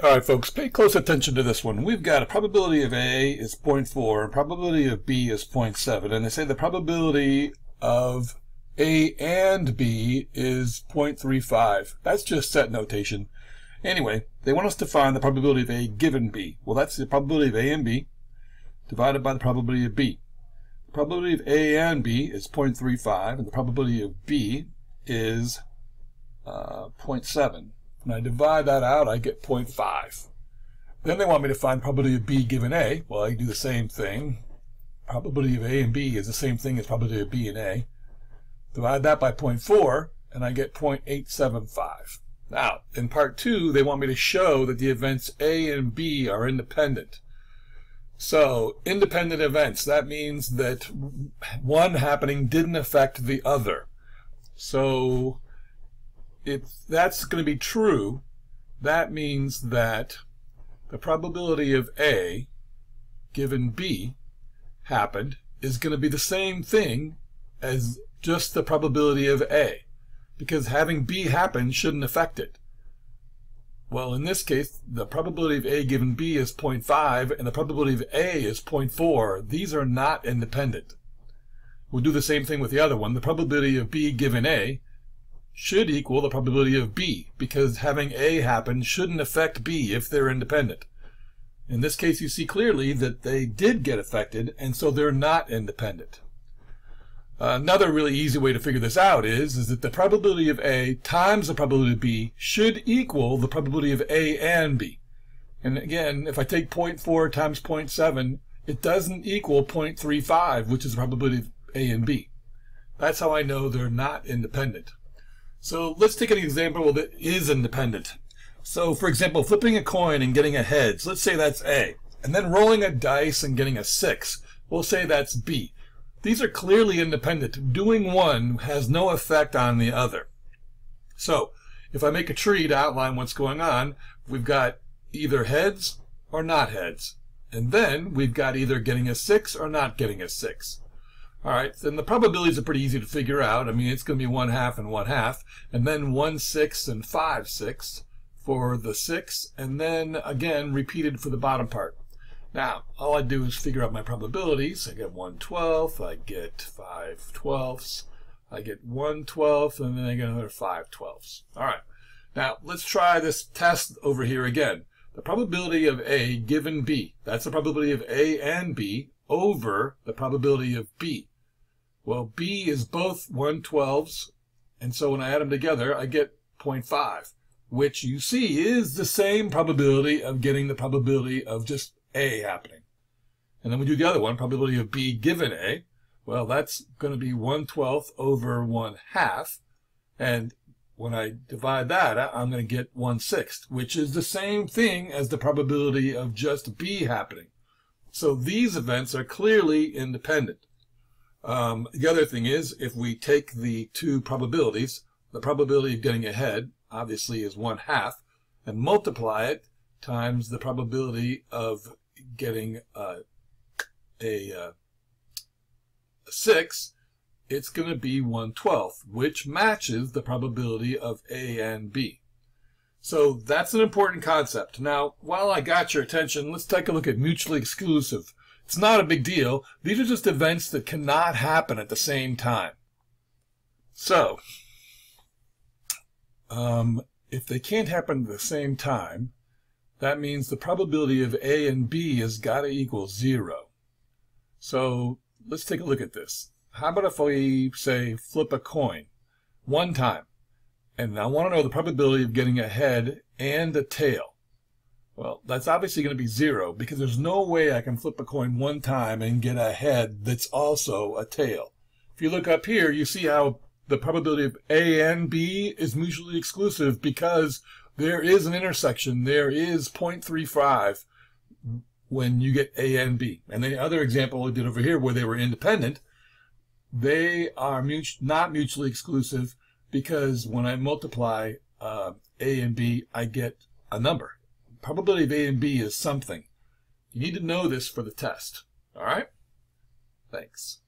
All right, folks, pay close attention to this one. We've got a probability of A is 0.4, and probability of B is 0.7, and they say the probability of A and B is 0.35. That's just set notation. Anyway, they want us to find the probability of A given B. Well, that's the probability of A and B divided by the probability of B. The probability of A and B is 0.35, and the probability of B is 0.7. When I divide that out, I get 0.5. Then they want me to find probability of B given A. Well, I do the same thing. Probability of A and B is the same thing as probability of B and A. Divide that by 0.4, and I get 0.875. Now, in part 2, they want me to show that the events A and B are independent. So, independent events, that means that one happening didn't affect the other. So, if that's going to be true, that means that the probability of A given B happened is going to be the same thing as just the probability of A, because having B happen shouldn't affect it. Well, in this case, the probability of A given B is 0.5 and the probability of A is 0.4. These are not independent. We'll do the same thing with the other one. The probability of B given A should equal the probability of B, because having A happen shouldn't affect B if they're independent. In this case, you see clearly that they did get affected, and so they're not independent. Another really easy way to figure this out is that the probability of A times the probability of B should equal the probability of A and B. And again, if I take 0.4 times 0.7, it doesn't equal 0.35, which is the probability of A and B. That's how I know they're not independent. So let's take an example that is independent. So for example, flipping a coin and getting a heads, let's say that's A. And then rolling a dice and getting a 6, we'll say that's B. These are clearly independent. Doing one has no effect on the other. So if I make a tree to outline what's going on, we've got either heads or not heads. And then we've got either getting a 6 or not getting a 6. All right, then the probabilities are pretty easy to figure out. I mean, it's going to be 1/2 and 1/2, and then 1/6 and 5/6 for the 6, and then again repeated for the bottom part. Now, all I do is figure out my probabilities. I get 1/12, I get 5/12, I get 1/12, and then I get another 5/12. All right, now let's try this test over here again. The probability of A given B, that's the probability of A and B over the probability of B. Well, B is both 1/12, and so when I add them together, I get 0.5, which you see is the same probability of getting the probability of just A happening. And then we do the other one, probability of B given A. Well, that's going to be 1/12 over 1/2, and when I divide that out, I'm going to get 1/6, which is the same thing as the probability of just B happening. So these events are clearly independent. The other thing is, if we take the two probabilities, the probability of getting ahead obviously is 1/2, and multiply it times the probability of getting a 6, it's going to be 1/12, which matches the probability of A and B. So that's an important concept. Now, while I got your attention, let's take a look at mutually exclusive. It's not a big deal. These are just events that cannot happen at the same time. So, if they can't happen at the same time, that means the probability of A and B has got to equal 0. So, let's take a look at this. How about if we, say, flip a coin one time? And I want to know the probability of getting a head and a tail. Well, that's obviously going to be 0, because there's no way I can flip a coin one time and get a head that's also a tail. If you look up here, you see how the probability of A and B is mutually exclusive, because there is an intersection. There is 0.35 when you get A and B. And the other example we did over here where they were independent, they are not mutually exclusive, because when I multiply A and B, I get a number. Probability of A and B is something. You need to know this for the test. All right? Thanks.